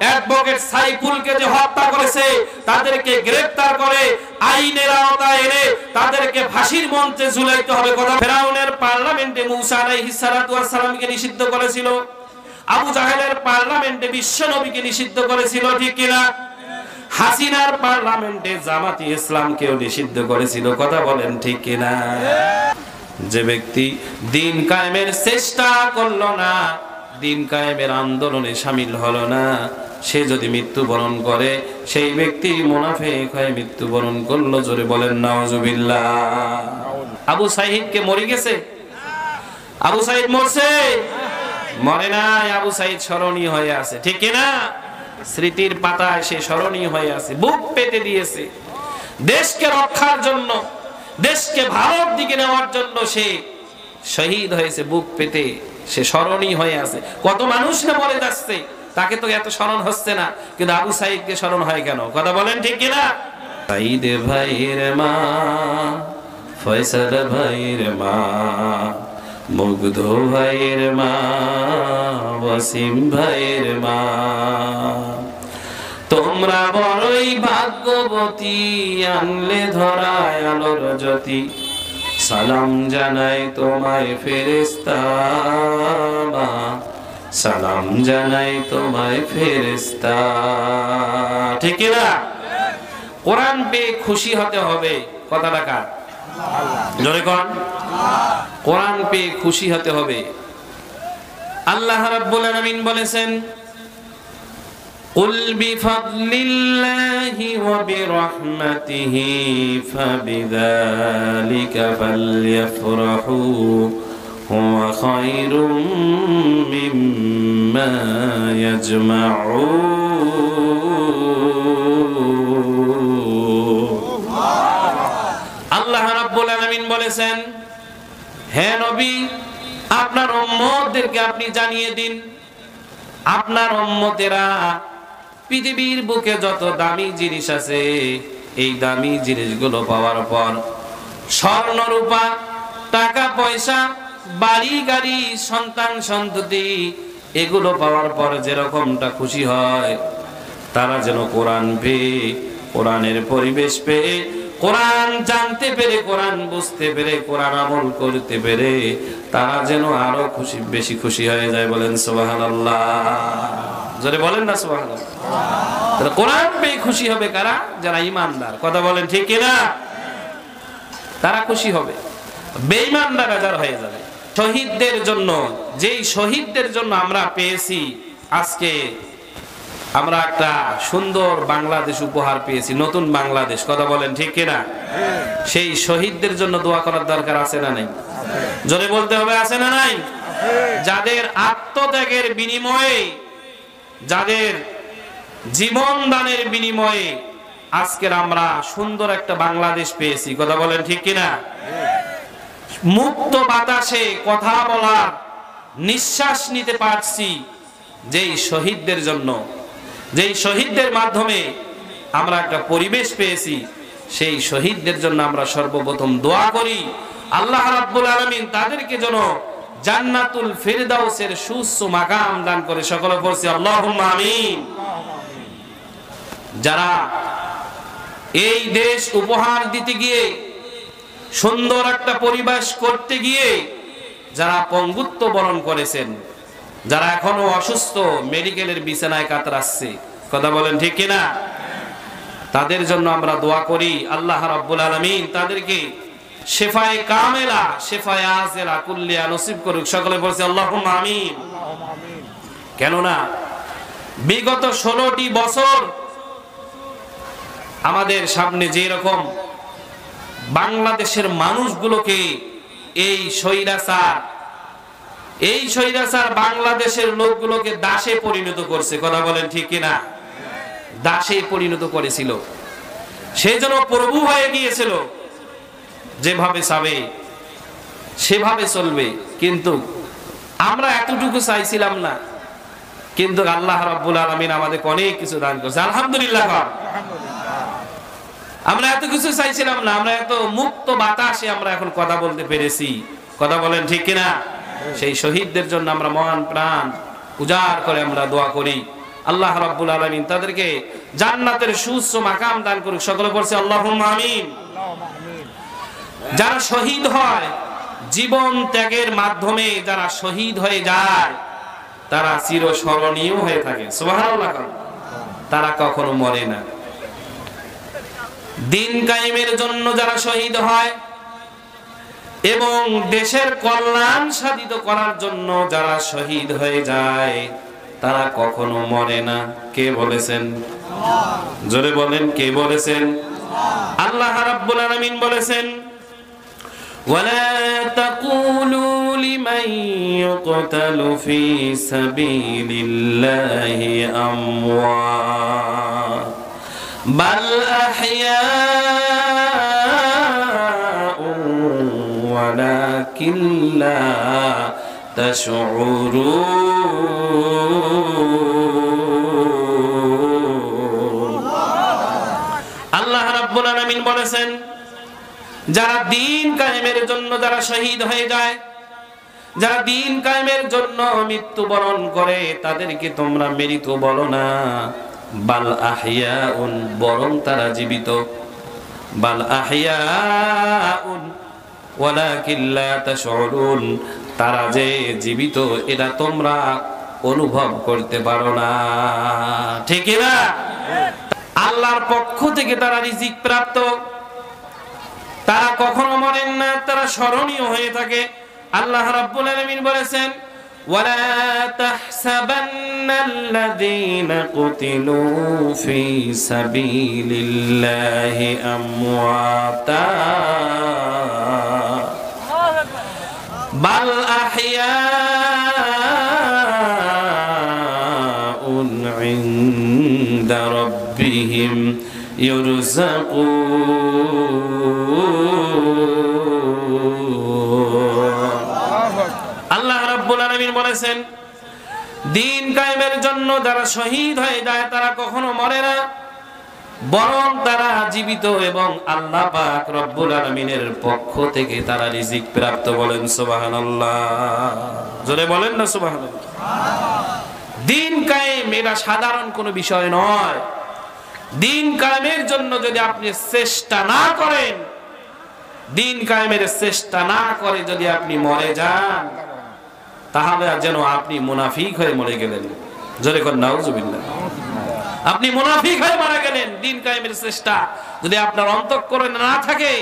Advocate সাইফুলকে যে হত্যা করেছে তাদেরকে গ্রেফতার করে আইনের আওতায় এনে তাদেরকে ফাঁসির মঞ্চে ঝুলাইতে হবে। কথা ফেরাউনের পার্লামেন্টে মূসা আলাইহিস সালাতু ওয়াস সালামকে নিষিদ্ধ করেছিল, আবু জাহেলের পার্লামেন্টে বিশ্ব নবীকে নিষিদ্ধ করেছিল, ঠিক কিনা? হাসিনার পার্লামেন্টে জামাতি ইসলামকেও নিষিদ্ধ করেছিল, কথা বলেন ঠিক কিনা? যে ব্যক্তি দিন কায়েমের চেষ্টা করলো না, দিন কায়েমের আন্দোলনে শামিল হলো না, সে যদি মৃত্যুবরণ করে সেই ব্যক্তি মুনাফিক হয়ে মৃত্যুবরণ করলো। জোরে বলেন নাউজুবিল্লাহ। আবু সাঈদ কে মরে গেছে? আবু সাঈদ মরছে? মরে নাই। আবু সাঈদ স্মরণীয় হয়ে আছে, ঠিক কিনা? স্মৃতির পাতায় সে স্মরণীয় হয়ে আছে, বুক পেতে দিয়েছে দেশকে রক্ষার জন্য, দেশকে ভালোর দিকে নেওয়ার জন্য সে শহীদ হয়েছে, বুক পেতে সে স্মরণীয় হয়ে আছে। কত মানুষ না মরে যাচ্ছে, তাকে তো এত স্মরণ হচ্ছে না, কিন্তু আবু সাঈদকে স্মরণ হয় কেন? কথা বলেন ঠিক কিনা? সাঈদ ভাইয়ের মা, ফয়সাল ভাইয়ের মা, মুগ্ধ ভাইয়ের মা, ওয়াসিম ভাইয়ের মা, তোমরা বড়ই ভাগ্যবতী, আনলে ধরায় আলোর জ্যোতি, সালাম জানাই তোমায় ফেরেশতা, সালাম জানাই তোমায় ফেরেশতা, ঠিক না? কোরআন পেয়ে খুশি হতে হবে। কথাটা কার? জোরে কোন? কোরআন পেয়ে খুশি হতে হবে। আল্লাহ রাব্বুল আলামিন বলেছেন, কুল বিফাদলিল্লাহি ওয়া বিরহমাতিহি ফাবিযালিকা ফালইফরাহু হুয়া খায়রুম মিম্মা ইয়াজমাউন। আল্লাহ রাব্বুল আলামিন বলেছেন, হে নবী, আপনার উম্মতদেরকে আপনি জানিয়ে দিন, আপনার উম্মতেরা পৃথিবীর বুকে যত দামি জিনিস আছে, এই দামি জিনিসগুলো পাওয়ার পর স্বর্ণ রূপা, টাকা পয়সা, বাড়ি গাড়ি, সন্তান সন্ততি, এগুলো পাওয়ার পর যেরকমটা খুশি হয়, তারা যেন কোরআন পেয়ে, কোরআনের পরিবেশ পেয়ে, কোরআন জানতে পেরে, কোরআন বুঝতে পেরে, কোরআন আমল করতে পেরে তারা যেন আরো খুশি, বেশি খুশি হয়ে যায়। বলেন সুবহানাল্লাহ। জোরে বলেন না সুবহানাল্লাহ। তাহলে কোরআন পেয়ে খুশি হবে কারা? যারা ঈমানদার। কথা বলেন ঠিক কিনা? তারা খুশি হবে। বেঈমানদাররা যারা হয়ে যাবে। শহীদদের জন্য, যেই শহীদদের জন্য আমরা পেয়েছি, আজকে আমরা একটা সুন্দর বাংলাদেশ উপহার পেয়েছি, নতুন বাংলাদেশ। কথা বলেন ঠিক কিনা? সেই শহীদদের জন্য দোয়া করার দরকার আছে না নাই? জোরে বলতে হবে, আছে না নাই? যাদের আত্মত্যাগের বিনিময়ে, যাদের জীবন দানের বিনিময়ে আজকের আমরা সুন্দর একটা বাংলাদেশ পেয়েছি। কথা বলেন ঠিক কিনা? মুক্ত বাতাসে কথা বলার, নিঃশ্বাস নিতে পারছি, যেই শহীদদের জন্য, যেই শহীদদের মাধ্যমে আমরা একটা পরিবেশ পেয়েছি, সেই শহীদদের জন্য আমরা সর্বপ্রথম দোয়া করি, আল্লাহ রাব্বুল আলামিন তাদেরকে যেন জান্নাতুল ফিরদাউসের সুউচ্চ মাকাম দান করে। সকলে পড়ছি আল্লাহুম্মা আমিন। যারা এই দেশ উপহার দিতে গিয়ে, সুন্দর একটা পরিবেশ করতে গিয়ে যারা পঙ্গুত্ব বরণ করেছেন, যারা এখনো অসুস্থ, মেডিকেলের বিছানায় কাতরাচ্ছে, কথা বলেন ঠিক কিনা? তাদের জন্য আমরা দোয়া করি, আল্লাহ রাব্বুল আলামিন তাদেরকে শিফায়ে কামেলা, শিফায়ে আজিলা কুল্লিয়া নসিব করুক। সকলে বলছে আল্লাহুম্মা আমিন। কেননা বিগত 16টি বছর আমাদের সামনে যে রকম বাংলাদেশের মানুষগুলোকে এই স্বৈরাচার বাংলাদেশের লোকগুলোকে দাসে পরিণত করছে। কথা বলেন ঠিক কিনা? দাসে পরিণত করেছিল, সেই জন্য প্রভু হয়ে গিয়েছিল, যেভাবে চাবে সেভাবে চলবে। কিন্তু আমরা এতটুকু চাইছিলাম না, কিন্তু আল্লাহ রাব্বুল আলামিন আমাদের অনেক কিছু দান করেছে। আলহামদুলিল্লাহ। আমরা এত কিছু চাইছিলাম না, আমরা এত মুক্ত বাতাসে আমরা এখন কথা বলতে পেরেছি। কথা বলেন ঠিক কিনা? সেই শহীদদের জন্য আমরা মহান প্রাণ উজাড় করে আমরা দোয়া করি, আল্লাহ রাব্বুল আলামিন তাদেরকে জান্নাতের সুউচ্চ মাকাম দান করুক। সকলে বলছে আল্লাহুম্মা আমিন। যারা শহীদ হয়, জীবন ত্যাগের মাধ্যমে যারা শহীদ হয়ে যায়, তারা চিরস্মরণীয় হয়ে থাকে। সুবহানাল্লাহ। তারা কখনো মরে না। দিন কায়েমের জন্য যারা শহীদ হয় এবং দেশের কল্যাণ সাধিত করার জন্য যারা শহীদ হয়ে যায়, তারা কখনো মরে না। কে বলেছেন? জোরে বলেন, কে বলেছেন? আল্লাহ রাব্বুল আলামিন বলেছেন, ওয়ালা তাকুলু লিমান ইউকতালু ফি সাবিলিল্লাহি আমওয়াত বাল আহইয়াউ ওয়ালাকিন লা তাশউরুন। আল্লাহ রাব্বুল আলামিন বলেছেন, যারা দিন কায়েমের জন্য যারা শহীদ হয়ে যায়, যারা দিন কায়েমের জন্য মৃত্যুবরণ করে, তাদেরকে তোমরা মৃত বলো না, বাল আহইয়াউন, বরং তারা জীবিত। বাল আহইয়াউন ওয়ালাকিন লা তাশউরুন, তারা যে জীবিত এটা তোমরা অনুভব করতে পারো না। ঠিক না? আল্লাহর পক্ষ থেকে তারা রিজিক প্রাপ্ত, তারা কখনো মরেন না, তারা স্মরণীয় হয়ে থাকে। আল্লাহ রাব্বুল আলামিন বলেছেন, ওয়ালা তাহসাবান্নাল্লাযীনা কুতিলু ফি সাবিলিল্লাহি আমওয়াতা বাল আহইয়াউন ইনদা রাব্বিহিম আল্লাহ রাব্বুল আলামিন বলেছেন, দিন কায়েমের জন্য যারা শহীদ হয়ে যায় তারা কখনো মরে না, বরং তারা জীবিত এবং আল্লাহ পাক রব্বুল আলামিনের পক্ষ থেকে তারা রিজিক প্রাপ্ত। বলেন সুবহানাল্লাহ। জোরে বলেন না সুবহানাল্লাহ। দিন কায়েম এটা সাধারণ কোনো বিষয় নয়। দিন কায়েমের জন্য যদি আপনি চেষ্টা না করেন, দিন কায়েমের চেষ্টা না করে যদি আপনি মরে যান, তাহলে যেন আপনি মুনাফিক হয়ে মরে গেলেন। জোরে কোন নাউজুবিল্লাহ। আপনি মুনাফিক হয়ে মারা গেলেন। দিন কায়েমের চেষ্টা যদি আপনার অন্তঃকরণে না থাকে,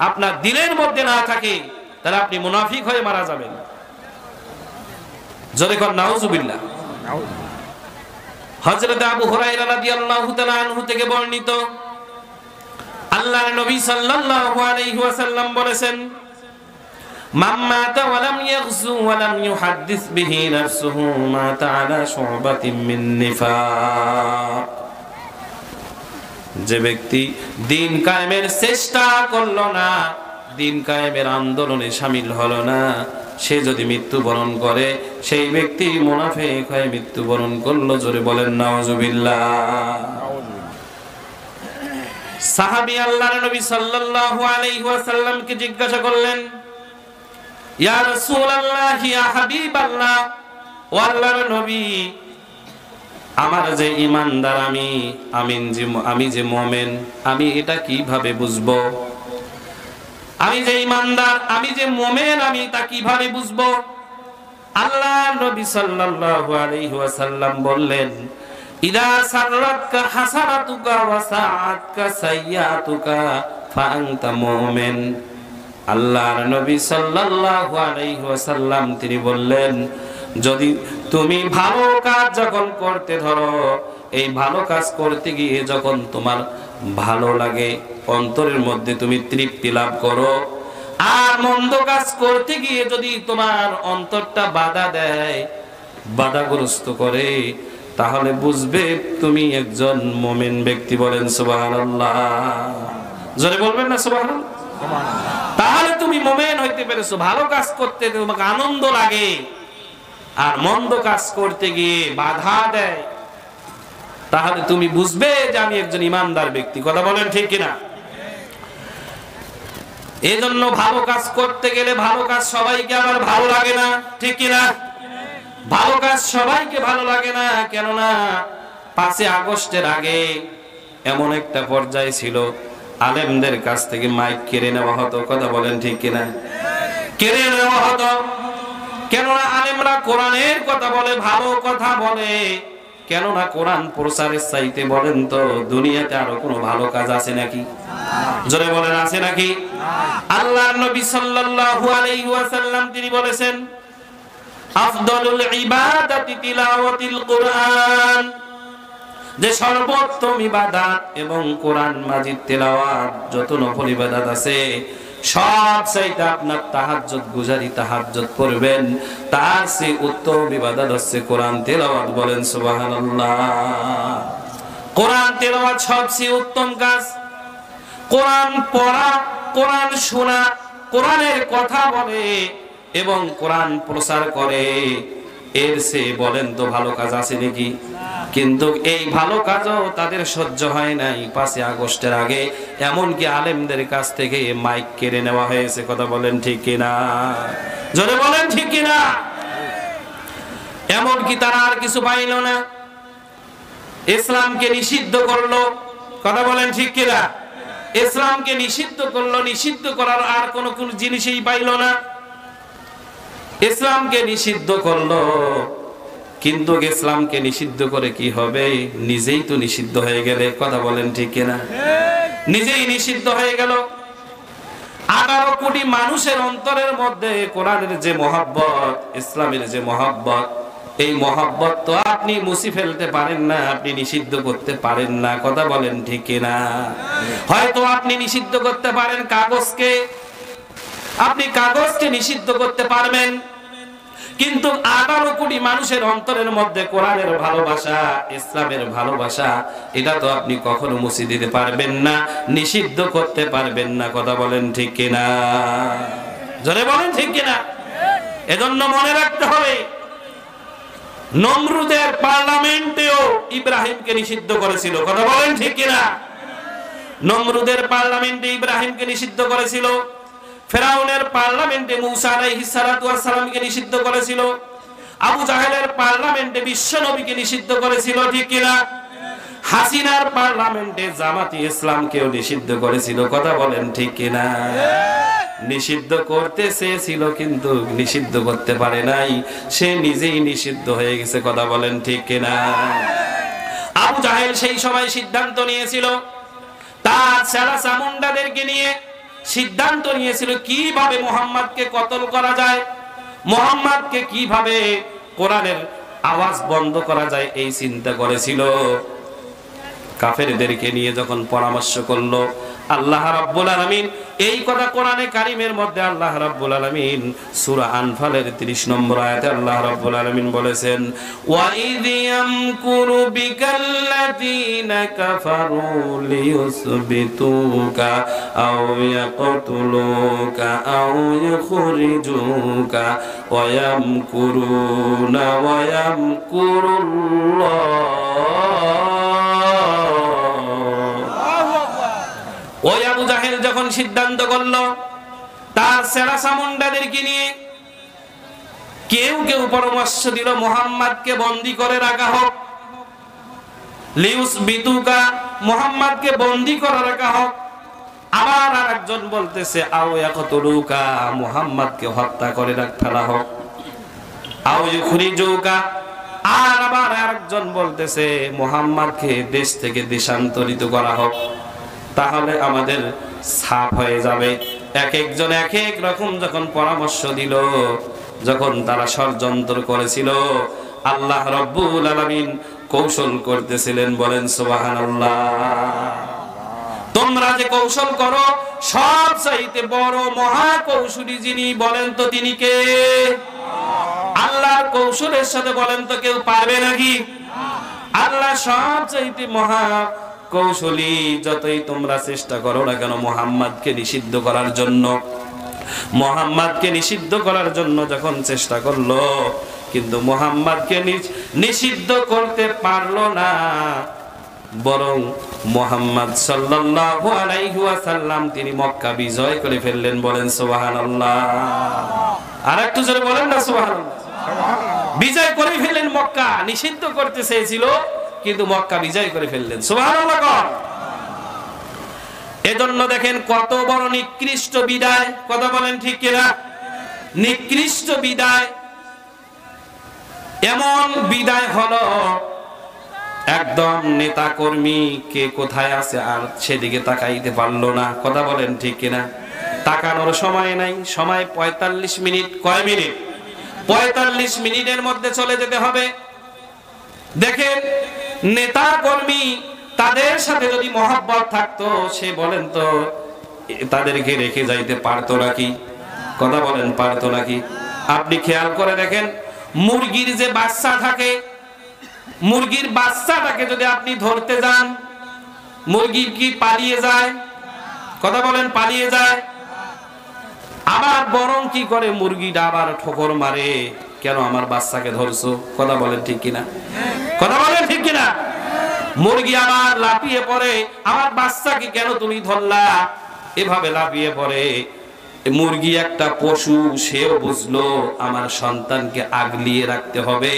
আপনার দিলের মধ্যে না থাকে, তাহলে আপনি মুনাফিক হয়ে মারা যাবেন। জোরে কোন নাউজুবিল্লাহ। হযরত আবু হুরায়রা রাদিয়াল্লাহু তাআলা আনহু থেকে বর্ণিত, আল্লাহর নবী সাল্লাল্লাহু আলাইহি ওয়াসাল্লাম বলেছেন, মান মাতা ওয়া লাম ইয়াগযু ওয়া লাম ইউহাদ্দিস বিহি নাফসুহু মাতা আলা শুবাতিন মিন নিফাক। যে ব্যক্তি দিন কায়েমের চেষ্টা করলো না, দিন কায়েমের আন্দোলনে শামিল হলো না, সে যদি মৃত্যুবরণ করে, সেই ব্যক্তি মুনাফিক হয়ে মৃত্যুবরণ করলো। জোরে বলেন নাউজুবিল্লাহ। সাহাবী আল্লাহর নবী সাল্লাল্লাহু আলাইহি ওয়াসাল্লামকে জিজ্ঞাসা করলেন, ইয়া রাসূলুল্লাহ, ইয়া হাবিবাল্লাহ, ও আল্লাহর নবী, আমার যে ঈমানদার আমি যে মুমিন, আমি এটা কিভাবে বুঝবো? আমি যে ঈমানদার, আমি যে মুমিন, আমি তা কিভাবে বুঝবো? আল্লাহর নবী সাল্লাল্লাহু আলাইহি ওয়াসাল্লাম বললেন, ইদা সাররাতকা হাসানাতুকা ওয়া সাআতকা সাইয়্যাতুকা ফাআনতা মুমিন। আল্লাহর নবী সাল্লাল্লাহু আলাইহি ওয়াসাল্লাম তিনি বললেন, যদি তুমি ভালো কাজ যখন করতে ধরো, এই ভালো কাজ করতে গিয়ে যখন তোমার ভালো লাগে, অন্তরের মধ্যে তুমি তৃপ্তি লাভ করো, আর মন্দ কাজ করতে গিয়ে যদি তোমার অন্তরটা বাধা দেয়, বাধাগ্রস্ত করে, তাহলে বুঝবে তুমি একজন মুমিন ব্যক্তি। বলেন সুবহানাল্লাহ। জোরে বলবেন না সুবহানাল্লাহ। তাহলে তুমি মুমিন হইতে পেরেছো। ভালো কাজ করতে তোমাকে আনন্দ লাগে, আর মন্দ কাজ করতে গিয়ে বাধা দেয়, তাহলে তুমি বুঝবে যে আমি একজন ঈমানদার ব্যক্তি। কথা বলেন ঠিক কিনা? এই জন্য ভালো কাজ করতে গেলে ভালো কাজ সবাইকে আবার ভালো লাগে না, ঠিক কিনা? ভালো কাজ সবাইকে ভালো লাগে না, কেননা 5 আগস্টের আগে এমন একটা পর্যায়ে ছিল আলেমদের কাছ থেকে মাইক কেড়ে নেওয়া হতো। কথা বলেন ঠিক কিনা? কেড়ে নেওয়া হতো, কেননা আলেমরা কোরআনের কথা বলে, ভালো কথা বলে। কেননা কোরআন প্রচারের চাইতে বলেন তো দুনিয়াতে আরো কোনো ভালো কাজ আছে নাকি? জোরে বলেন, আছে নাকি? আল্লাহর নবী সাল্লাল্লাহু আলাইহি ওয়াসাল্লাম তিনি বলেছেন, আফদালুল ইবাদাতি তিলাওয়াতিল কুরআন, যে সর্বোত্তম ইবাদত এবং কোরআন মাজিদ তেলাওয়াত, যত নফল ইবাদত আছে সব চাইতে আপনার তাহাজ্জুদ গুজারি, তাহাজ্জুদ পড়বেন, তার চেয়ে উত্তম ইবাদত হচ্ছে কোরআন তেলাওয়াত। বলেন সুবহানাল্লাহ। কোরআন তেলাওয়াত সবচেয়ে উত্তম কাজ। কোরআন পড়া, কোরআন শোনা, কোরআনের কথা বলে এবং কোরআন প্রচার করে, এর চেয়ে বলেন তো ভালো কাজ আছে নাকি? কিন্তু এই ভালো কাজও তাদের সহ্য হয় নাই 5 আগস্টের আগে, এমনকি আলেমদের কাছ থেকে মাইক কেড়ে নেওয়া হয়েছে। কথা বলেন ঠিক কিনা? জোরে বলেন ঠিক কিনা? এমনকি তারা আর কিছু পাইল না, ইসলামকে নিষিদ্ধ করলো। কথা বলেন ঠিক কিনা? ইসলামকে নিষিদ্ধ করলো, নিষিদ্ধ করার আর কোন জিনিসই পাইল না। ইসলামকে নিষিদ্ধ করলো, কিন্তু ইসলামকে নিষিদ্ধ করে কি হবে? নিজেই তো নিষিদ্ধ হয়ে গেলে। কথা বলেন ঠিক কিনা? নিজেই নিষিদ্ধ হয়ে গেল। 18 কোটি মানুষের অন্তরের মধ্যে কোরআনের যে মহব্বত, ইসলামের যে মহব্বত, এই মহব্বত তো আপনি মুছে ফেলতে পারেন না, আপনি নিষিদ্ধ করতে পারেন না। কথা বলেন ঠিক কিনা? হয়তো আপনি নিষিদ্ধ করতে পারেন কাগজকে, আপনি কাগজকে নিষিদ্ধ করতে পারবেন, কিন্তু 18 কোটি মানুষের অন্তরের মধ্যে কোরআনের ভালোবাসা, ইসলামের ভালোবাসা, এটা তো আপনি কখনো মুছে দিতে পারবেন না, নিষিদ্ধ করতে পারবেন না। কথা বলেন ঠিক কিনা? জোরে বলেন ঠিক কিনা? এজন্য মনে রাখতে হবে, নমরুদের পার্লামেন্টেও ইব্রাহিমকে নিষিদ্ধ করেছিল। কথা বলেন ঠিক কিনা? নমরুদের পার্লামেন্টে ইব্রাহিমকে নিষিদ্ধ করেছিল, ফেরাউনের পার্লামেন্টে মুসা আলাইহিস সালাতু ওয়াস সালামকে নিষিদ্ধ করেছিল, আবু জাহেলের পার্লামেন্টে বিশ্ব নবীকে নিষিদ্ধ করেছিল। ঠিক কিনা? হাসিনার পার্লামেন্টে জামাতি ইসলামকেও নিষিদ্ধ করেছিল। কথা বলেন ঠিক কিনা? নিষিদ্ধ করতে চেয়েছিল কিন্তু নিষিদ্ধ করতে পারে নাই, সে নিজেই নিষিদ্ধ হয়ে গেছে। কথা বলেন ঠিক কিনা? আবু জাহেল সেই সময় সিদ্ধান্ত নিয়েছিল, তার সারা চামুন্ডাদেরকে নিয়ে সিদ্ধান্ত নিয়েছিল কিভাবে মুহাম্মদকে কতল করা যায়, মুহাম্মদকে কিভাবে কোরআনের আওয়াজ বন্ধ করা যায়, এই চিন্তা করেছিল। কাফেরদেরকে নিয়ে যখন পরামর্শ করলো, আল্লাহ রাব্বুল আলামিন এই কথা কোরআনে কারীমের মধ্যে আল্লাহ রাব্বুল আলামিন সূরা আনফালের 30 নম্বর আয়াতে আল্লাহ রাব্বুল আলামিন বলেছেন, ওয়া ইয ইয়ামকুরু বিকাল্লাযীনা কাফারু লিয়ুসবিতুকা আও ইয়াকতুলুকা আও ইখরিজুকা ওয়া ইয়ামকুরুনা ওয়া ইয়ামকুরুল্লাহ। ওই আবু জাহেল যখন সিদ্ধান্ত করলো তার সেরা সামুন্ডাদেরকে নিয়ে, কেউ কেউ পরামর্শ দিল মুহাম্মদকে বন্দী করে রাখা হোক, লিউসবিতুকা, মুহাম্মদকে বন্দী করে রাখা হোক। আবার আরেকজন বলতেছে আও ইয়াকতুলুকা, মুহাম্মদকে হত্যা করে ফেলা হোক, আও ইখরিজুকা। আর আবার আরেকজন বলতেছে মুহাম্মদকে দেশ থেকে দেশান্তরিত করা হোক, তাহলে আমাদের ছাপ হয়ে যাবে। এক একজন এক এক রকম যখন পরামর্শ দিল, যখন তারা ষড়যন্ত্র করেছিল, আল্লাহ রাব্বুল আলামিন কৌশল করতেছিলেন। বলেন সুবহানাল্লাহ। তোমরা যে কৌশল করো, সবচাইতে বড় মহা কৌশলী যিনি বলেন তো তিনি কে? আল্লাহর কৌশলের সাথে বলেন তো কেউ পারবে নাকি? আল্লাহ সবচাইতে মহা কৌশলী। যতই তোমরা চেষ্টা করো না কেন মুহাম্মদকে নিষিদ্ধ করার জন্য, মুহাম্মদকে নিষিদ্ধ করার জন্য যখন চেষ্টা করলো, কিন্তু মুহাম্মদকে নিষিদ্ধ করতে পারলো না, বরং মুহাম্মদ সাল্লাল্লাহু আলাইহি ওয়াসাল্লাম তিনি মক্কা বিজয় করে ফেললেন। বলেন সুবহানাল্লাহ। আর একটু জোরে বলেন না সুবহানাল্লাহ। বিজয় করে ফেললেন। মক্কা নিষিদ্ধ করতে চেয়েছিল, কিন্তু মক্কা বিজয় করে ফেললেন। সুবহানাল্লাহ। এজন্য দেখেন কত বড় নিকৃষ্ট বিদায়, কথা বলেন ঠিক কিনা? নিকৃষ্ট বিদায়। এমন বিদায় হলো একদম নেতা কর্মী কে কোথায় আছে আর সেদিকে তাকাইতে পারলো না, কথা বলেন ঠিক কিনা? তাকানোর সময় নাই। সময় 45 মিনিট। কয় মিনিট? 45 মিনিটের মধ্যে চলে যেতে হবে। দেখেন নেতা কর্মী তাদের সাথে যদি মহব্বত থাকতো, সে বলেন তো তাদেরকে রেখে যাইতে পারতো নাকি? কথা বলেন, পারতো নাকি? আপনি খেয়াল করে দেখেন, মুরগির যে বাচ্চা থাকে, মুরগির বাচ্চাটাকে যদি আপনি ধরতে যান, মুরগি কি পালিয়ে যায়? কথা বলেন, পালিয়ে যায়? আবার বরং কি করে, মুরগিটা আবার ঠোকর মারে, কেন আমার বাচ্চাকে ধরছো? কথা বলেন ঠিক কিনা? কথা বলেন ঠিক কিনা? মুরগি আবার লাফিয়ে পড়ে, আমার বাচ্চাকে কেন তুমি ধরলা? এভাবে লাফিয়ে পড়ে। মুরগি একটা পশু, সেও বুঝলো আমার সন্তানকে আগলিয়ে রাখতে হবে,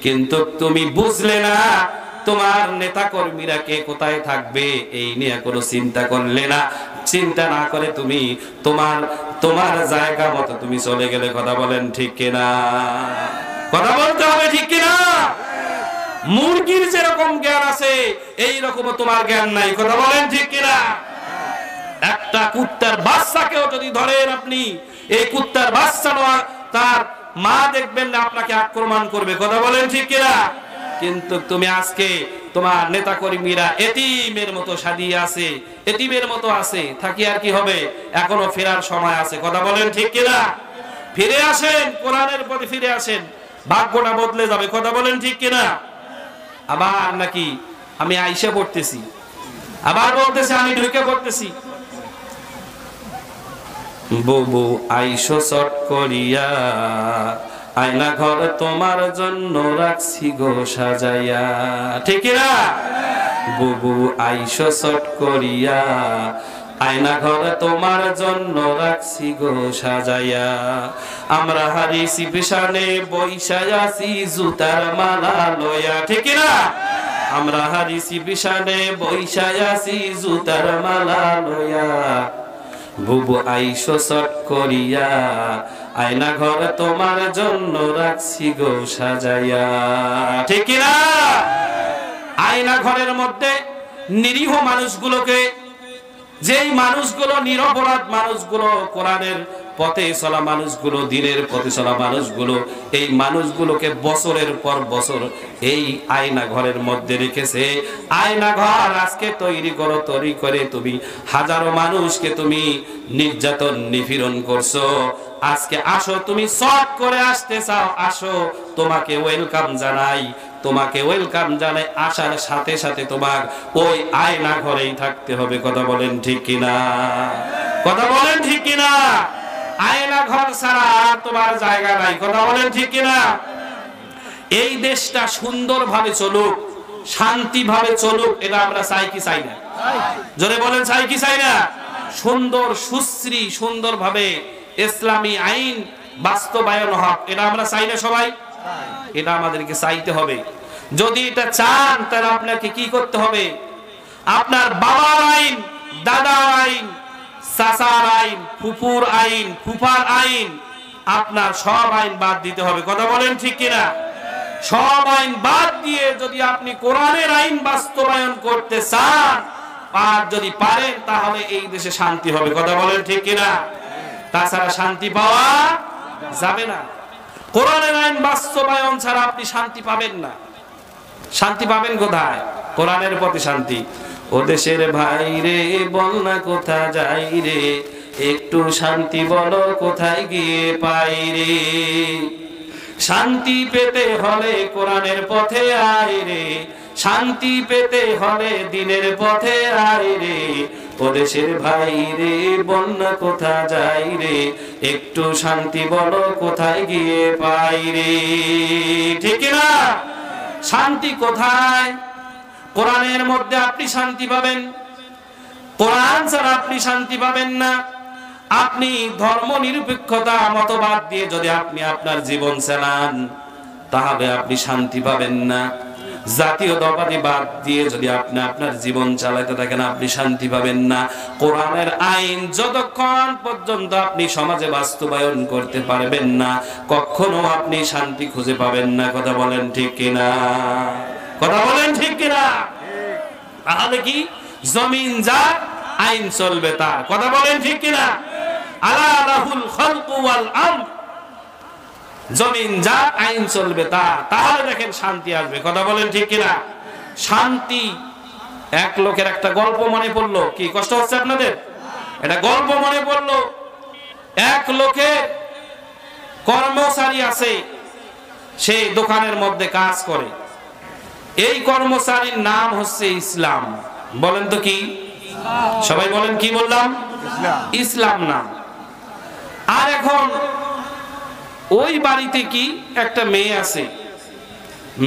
কিন্তু তুমি বুঝলে না। তোমার নেতা কর্মীরা কে কোথায় থাকবে এই নিয়ে কোনো চিন্তা করলে না। চিন্তা না করে তুমি তোমার জায়গা মতো তুমি চলে গেলে। কথা বলেন ঠিক কিনা? কথা বলতে হবে ঠিক কিনা? মুরগির যেরকম জ্ঞান আছে এই রকম তোমার জ্ঞান নাই। কথা বলেন ঠিক কিনা? একটা কুত্তার বাচ্চাকেও যদি ধরেন আপনি, এই কুত্তার বাচ্চা তার মা দেখবেন না আপনাকে আক্রমণ করবে। কথা বলেন ঠিক কিনা? কিন্তু তুমি আজকে তোমার নেতা কর্মীরা এতিমের মতো সাজিয়ে আছে, এতিমের মতো আছে, থাকি আর কি হবে? এখনো ফেরার সময় আছে। কথা বলেন ঠিক কিনা? ফিরে আসেন, কোরআনের প্রতি ফিরে আসেন, ভাগ্যটা বদলে যাবে। কথা বলেন ঠিক কিনা? আবার নাকি আমি আইসা পড়তেছি, আবার বলতেছি আমি ঢুকে পড়তেছি। বুবু আইসো চট করিয়া, আয়না ঘর তোমার জন্য রাখছি গো সাজাইয়া। ঠিক না? বুবু আইসো চট করিয়া, আয়না ঘর তোমার জন্য রাখছি গো সাজাইয়া। আমরা হারিছি পিছনে বৈশায় আছি জুতার মালা লয়া। ঠিক না? আমরা হারিছি পিছনে বৈশায় আছি জুতার মালা লয়া। বুবু আইসো চট করিয়া, আয়না ঘর তোমার জন্য রাখছি গো সাজাইয়া। ঠিক না? আয়না ঘরের মধ্যে নিরীহ মানুষগুলোকে, যেই মানুষগুলো নিরপরাধ মানুষগুলো, কোরআনের পথে চলা মানুষগুলো, দিনের পথে চলা মানুষগুলো, এই মানুষগুলোকে বছরের পর বছর এই আয়না ঘরের মধ্যে রেখেছে। আয়না ঘর আজকে তৈরি করে তুমি হাজারো মানুষকে তুমি নির্যাতন নিপীড়ন করছো। আজকে আসো, তুমি শর্ট করে আসতে চাও, আসো, তোমাকে ওয়েলকাম জানাই। তোমাকে ওয়েলকাম জানাই, আসার সাথে সাথে তোমার ওই আয়না ঘরেই থাকতে হবে। কথা বলেন ঠিক কিনা? কথা বলেন ঠিক কিনা? আয়না ঘর ছাড়া তোমার জায়গা নাই। কথা বলেন ঠিক কিনা? এই দেশটা সুন্দরভাবে চলুক, শান্তিভাবে চলুক, এটা আমরা চাই কি চাই না? জোরে বলেন, চাই কি চাই না? সুন্দর সুশ্রী সুন্দরভাবে ইসলামী আইন বাস্তবায়ন হোক, এটা আমরা চাই না সবাই? এটা আমাদেরকে চাইতে হবে। যদি এটা চান তাহলে আপনাকে কি করতে হবে? আপনার বাবার আইন, দাদার আইন, চাচার আইন, ফুফুর আইন, ফুফার আইন, আপনার সব আইন বাদ দিতে হবে। কথা বলেন ঠিক কিনা? সব আইন বাদ দিয়ে যদি আপনি কোরআনের আইন বাস্তবায়ন করতে চান আর যদি পারেন, তাহলে এই দেশে শান্তি হবে। কথা বলেন ঠিক কিনা? তাছাড়া শান্তি পাওয়া যাবে না। কোরআনের আইন বাস্তবায়ন ছাড়া আপনি শান্তি পাবেন না। শান্তি পাবেন কোথায়? কোরআনের প্রতি শান্তি। ও দেশের ভাই রে, বল না কোথা যাই রে, একটু শান্তি বলো কোথায় গিয়ে পাই রে। শান্তি পেতে হলে কোরআনের পথে আয় রে, শান্তি পেতে হলে দিনের পথে আয় রে। ও দেশের ভাই রে, বল না কোথা যাই রে, একটু শান্তি বলো কোথায় গিয়ে পাই রে। ঠিক না? শান্তি কোথায়? কোরআনের মধ্যে আপনি শান্তি পাবেন। কোরআন ছাড়া আপনি শান্তি পাবেন না। আপনি ধর্ম নিরপেক্ষতা মতবাদ দিয়ে যদি আপনি আপনার জীবন চালান, তাহলে আপনি শান্তি পাবেন না। জাতীয়তাবাদী বাদ দিয়ে যদি আপনি আপনার জীবন চালাতে থাকেন, আপনি শান্তি পাবেন না। কোরআনের আইন যতক্ষণ পর্যন্ত আপনি সমাজে বাস্তবায়ন করতে পারবেন না, কখনো আপনি শান্তি খুঁজে পাবেন না। কথা বলেন ঠিক কিনা? কথা বলেন ঠিক কিনা? তাহলে কি জমিন যার, আইন চলবে তার। কথা বলেন ঠিক কিনা? আলা লাহুল খালকু ওয়াল আমর, জমিন যার, আইন চলবে তার। তাহলে দেখেন শান্তি আসবে। কথা বলেন ঠিক কিনা? শান্তি, এক লোকের একটা গল্প মনে পড়লো। কি কষ্ট হচ্ছে আপনাদের? এটা গল্প মনে পড়লো। এক লোকের কর্মচারী আছে, সে দোকানের মধ্যে কাজ করে। এই কর্মচারীর নাম হচ্ছে ইসলাম। বলেন তো কি? সবাই বলেন, কি বললাম? ইসলাম নাম। আর এখন ওই বাড়িতে কি একটা মেয়ে আছে,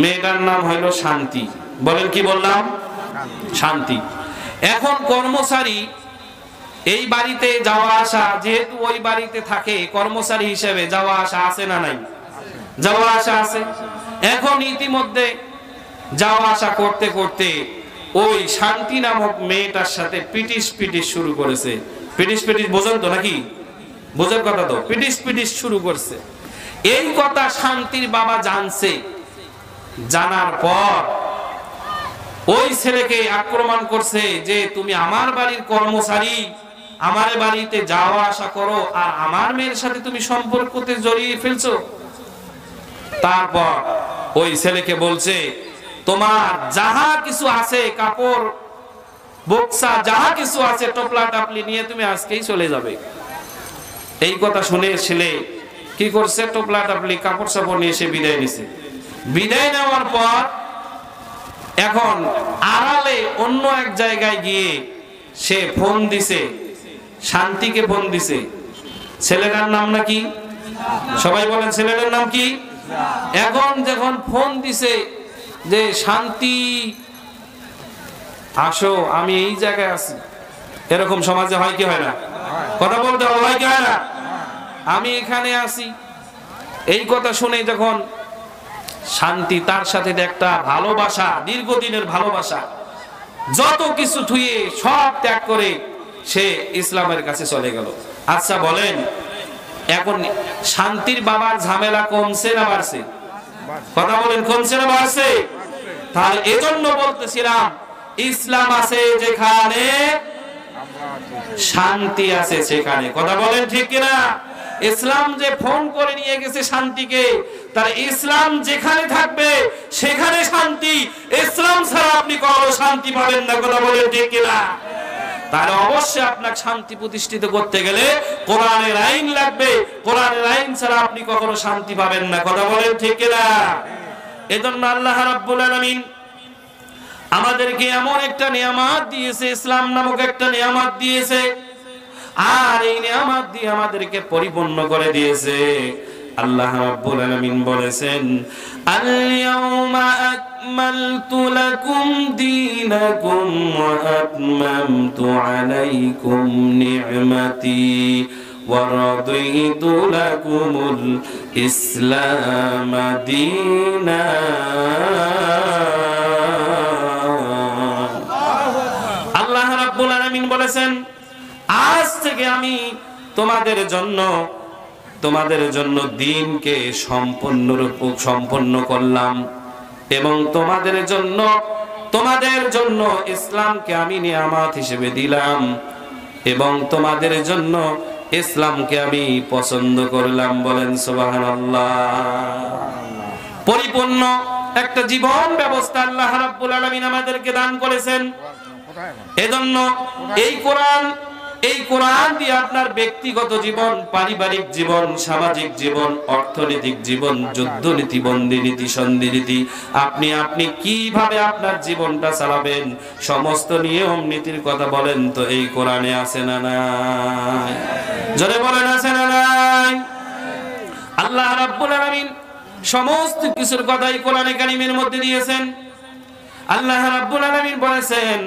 মেয়েটার নাম হলো শান্তি। বলেন, কি বললাম? শান্তি। এখন কর্মচারী এই বাড়িতে যাওয়া আসা, যেহেতু ওই বাড়িতে থাকে কর্মচারী হিসেবে, যাওয়া আসা আছে না নাই? যাওয়া আসা আছে। এখন ইতিমধ্যে যাওয়া আসা করতে করতে ওই শান্তি নামক মেয়েটার সাথে পিটিশ পিটিশ শুরু করেছে। পিটিশ পিটিশ বোঝেন তো নাকি? বোঝার কথা তো। পিটিশ পিটিশ শুরু করছে। এই কথা শান্তির বাবা জানছে। জানার পর ওই ছেলেকে আক্রমণ করছে যে তুমি আমার বাড়ির কর্মচারী, আমার বাড়িতে যাওয়া আসা করো, আর আমার মেয়ের সাথে তুমি সম্পর্কতে জড়িয়ে ফেলছো। তারপর ওই ছেলেকে বলছে, তোমার যাহা কিছু আছে, কাপড় বক্সা যাহা কিছু আছে, টপলা টাপলি নিয়ে তুমি আজকেই চলে যাবে। এই কথা শুনে ছেলে কি করছে? টপলা টাপলি কাপড় সাপড় নিয়ে সে বিদায় নিছে। বিদায় নেওয়ার পর এখন আড়ালে অন্য এক জায়গায় গিয়ে সে ফোন দিছে, শান্তিকে ফোন দিছে। ছেলেটার নাম নাকি? সবাই বলেন, ছেলেটার নাম কি? এখন যখন ফোন দিছে যে শান্তি আসো, আমি এই জায়গায় আছি। এরকম সমাজে হয় কি হয় না? কথা বলতে হয় কি হয় না? আমি এখানে আছি। এই কথা শুনে যখন শান্তি, তার সাথে একটা ভালোবাসা, দীর্ঘদিনের ভালোবাসা, যত কিছু থুয়ে সব ত্যাগ করে সে ইসলামের কাছে চলে গেল। আচ্ছা বলেন, এখন শান্তির বাবার ঝামেলা কমছে না বাড়ছে? কথা বলেন, কমছে না বাড়ছে? তাহলে এজন্য বলতেছিলাম, ইসলাম আছে যেখানে শান্তি আছে সেখানে। কথা বলেন ঠিক কিনা? ইসলাম যে ফোন করে নিয়ে গেছে শান্তিকে, তার ইসলাম যেখানে থাকবে সেখানে শান্তি। ইসলাম ছাড়া আপনি কখনো শান্তি পাবেন না। কথা বলেন ঠিক কিনা? তাহলে অবশ্যই আপনাকে শান্তি প্রতিষ্ঠিত করতে গেলে কোরআনের আইন লাগবে। কোরআনের আইন ছাড়া আপনি কখনো শান্তি পাবেন না। কথা বলেন ঠিক কিনা? এজন্য আল্লাহ রাব্বুল আলামিন আমাদেরকে এমন একটা নিয়ামত দিয়েছে, ইসলাম নামক একটা নিয়ামত দিয়েছে, আর এই নিয়ামত দিয়ে আমাদেরকে পরিপূর্ণ করে দিয়েছে। আল্লাহ রাব্বুল আলামিন বলেছেন, আল ইয়াউমা আকমালতু লাকুম দীনাকুম ওয়া আতমামতু আলাইকুম নি'মাতি ওয়া রাদিতু লাকুমুল ইসলাম দীনা। আল্লাহ রাব্বুল আলামিন বলেছেন, আজ থেকে আমি তোমাদের জন্য দ্বীনকে সম্পূর্ণরূপে সম্পন্ন করলাম, এবং তোমাদের জন্য ইসলামকে আমি নিয়ামত হিসেবে দিলাম, এবং তোমাদের জন্য ইসলামকে আমি পছন্দ করলাম। বলেন সুবহানাল্লাহ। পরিপূর্ণ একটা জীবন ব্যবস্থা আল্লাহ রাব্বুল আলামিন আমাদেরকে দান করেছেন। এজন্য এই কোরআন দিয়ে আপনার ব্যক্তিগত জীবন, পারিবারিক জীবন, সামাজিক জীবন, অর্থনৈতিক জীবন, যুদ্ধনীতি, বন্দিনীতি, সন্ধিনীতি, আপনি কিভাবে আপনার জীবনটা চালাবেন, সমস্ত নিয়ম নীতির কথা বলেন তো এই কোরআনে আছে না নাই? জোরে বলেন, আছে না নাই? আল্লাহ রাব্বুল আলামিন সমস্ত কিছুর কথাই কোরআনে কারীমের মধ্যে দিয়েছেন। আল্লাহ রাব্বুল আলামিন বলেছেন,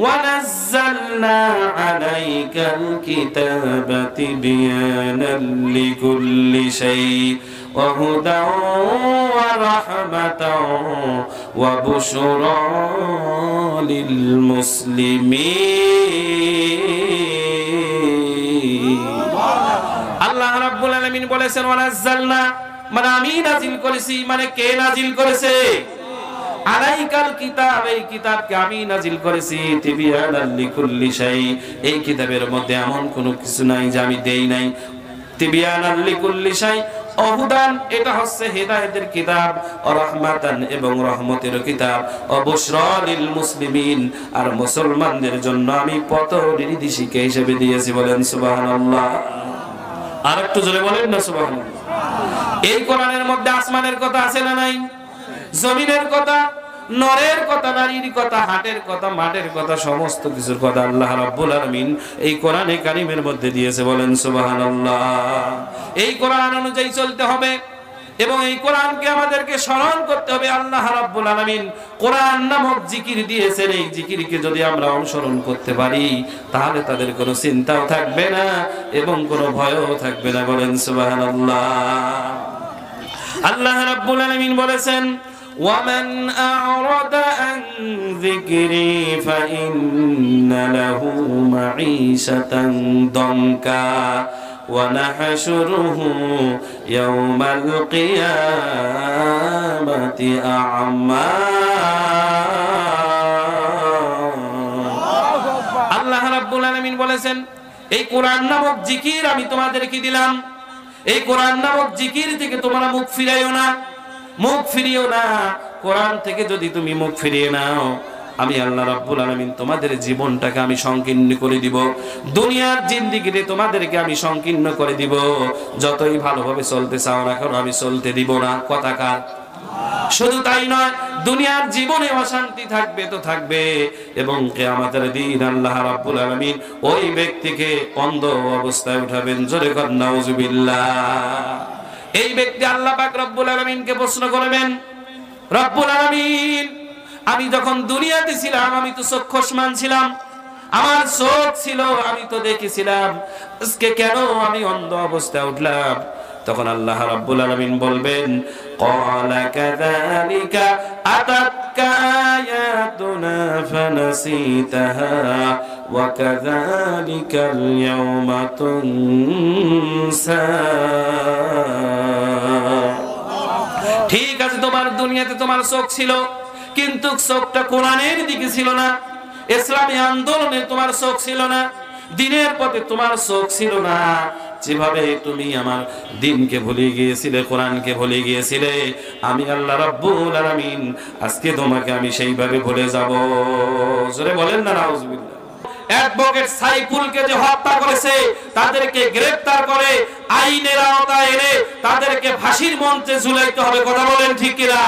وَنَزَّلْنَا عَلَيْكَ الْكِتَابَ تِبْيَانًا لِكُلِّ شَيْءٍ وهدى ورحمة وبشرى للمسلمين আল্লাহ রাব্বুল আলামিন বলেছেন ওয়ানাজ্জালনা মানে আমি নাজিল করেছি মানে কে নাজিল করেছে আলাইকাল কিতাব এই কিতাবকে আমি নাজিল করেছি তিবিয়ানাল লিকুল্লি শাই এই কিতাবের মধ্যে এমন কোনো কিছু নাই যে আমি দেই নাই তিবিয়ানাল লিকুল্লি শাই ওহুদান এটা হচ্ছে হেদায়েতের কিতাব ও রাহমাতান এবং রহমতের কিতাব ও বুশরা লিল মুসলিমিন আর মুসলমানদের জন্য আমি পথ নির্দেশিকা হিসেবে দিয়েছি বলেন সুবহানাল্লাহ আর একটু জোরে বলেন না সুবহানাল্লাহ এই কোরআনের মধ্যে আসমানের কথা আছে না নাই জমিনের কথা নরের কথা নারীর কথা হাটের কথা মাঠের কথা সমস্ত কিছুর কথা আল্লাহ রাব্বুল আলামিন এই কোরআনে কারীমের মধ্যে দিয়েছে বলেন সুবহানাল্লাহ এই কোরআন অনুযায়ী চলতে হবে এবং এই কোরআনকে আমাদেরকে স্মরণ করতে হবে আল্লাহ রাব্বুল আলামিন কোরআন নামক জিকির দিয়েছেন এই জিকিরকে যদি আমরা অনুসরণ করতে পারি তাহলে তাদের কোনো চিন্তাও থাকবে না এবং কোনো ভয়ও থাকবে না বলেন সুবহানাল্লাহ আল্লাহ রাব্বুল আলামিন বলেছেন ومن أعرض عن ذكري فإن له معيشة ضنكا ونحشره يوم القيامة أعمى আল্লাহ রাব্বুল আলামিন বলেছেন এই কোরআন নামক জিকির আমি তোমাদেরকে দিলাম এই কোরআন নামক জিকির থেকে তোমরা মুখ ফিরাইও না মুখ ফিরিও না কোরআন থেকে যদি তুমি মুখ ফিরিয়ে নাও আমি আল্লাহ রাব্বুল আলামিন তোমাদের জীবনটাকে আমি সংকীর্ণ করে দিব দুনিয়ার জিন্দেগিতে তোমাদেরকে আমি সংকীর্ণ করে দিব যতই ভালোভাবে চলতে চাও না কেন আমি চলতে দিব না কথাকার শুধু তাই নয় দুনিয়ার জীবনে অশান্তি থাকবে তো থাকবে এবং কিয়ামতের দিন আল্লাহ রাব্বুল আলামিন ওই ব্যক্তিকে অন্ধ অবস্থায় উঠাবেন জোরে কর নাউজুবিল্লাহ এই ব্যক্তি আল্লাহ পাক রব্বুল আলামিনকে প্রশ্ন করবেন রব্বুল আলামিন আমি যখন দুনিয়াতে ছিলাম আমি তো চক্ষুষ্মান ছিলাম আমার চোখ ছিল আমি তো দেখেছিলাম আজকে কেন আমি অন্ধ অবস্থায় উঠলাম তখন আল্লাহ রাব্বুল আলামিন বলবেন ক্বালা কাযালিকা আতাতকা আয়াতুনা ফানাসিতাহা ওয়া কাযালিকাল ইয়াওমা তুনসা ঠিক আছে তোমার দুনিয়াতে তোমার চোখ ছিল কিন্তু চোখটা কোরআনের দিকে ছিল না ইসলামী আন্দোলনে তোমার চোখ ছিল না দিনের পথে তোমার চোখ ছিল না যেভাবে তুমি আমার দ্বীনকে ভুলে গিয়েছিলে কোরআনকে ভুলে গিয়েছিলে আমি আল্লাহ রাব্বুল আলামিন আজকে তোমাকে আমি সেইভাবে ভুলে যাব জোরে বলেন না নাউজুবিল্লাহ অ্যাডভোকেট সাইফুলকে যে হত্যা করেছে তাদেরকে গ্রেফতার করে আইনের আওতায় এনে তাদেরকে ফাঁসির মঞ্চে ঝুলাইতে হবে কথা বলেন ঠিক কিনা